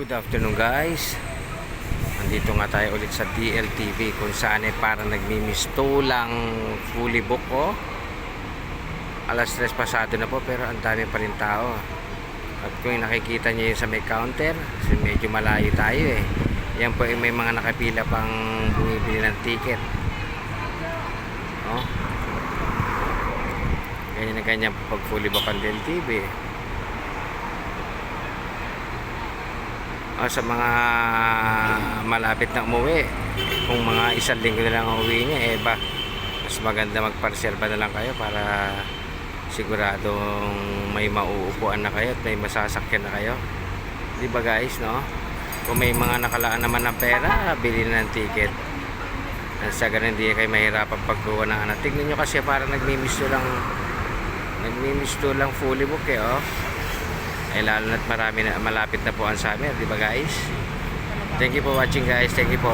Good afternoon guys. Nandito nga tayo ulit sa DLTV kung saan para nagmimistulang fully book ko. Alas 3 pasado na po pero ang dami pa rin tao. At kung nakikita nyo yun sa may counter, kasi medyo malayo tayo eh. Yan po may mga nakapila pang bumibili ng ticket. Oh. Ganyan na ganyan pag fully book ang DLTV. Sa mga malapit na umuwi, kung mga isang linggo na lang ang uwi niya, mas maganda magparserba na lang kayo para siguradong may mauupuan na kayo at may masasakyan na kayo, di ba guys, no? Kung may mga nakalaan naman ng pera, bili na ng ticket at sa ganun hindi kayo mahirapan pagkuha ng anak. Tignan nyo kasi para nagmimisto lang fully book eh, oh. Ay lalo na't malapit na po ang summer, di ba guys? Thank you for watching guys, thank you po.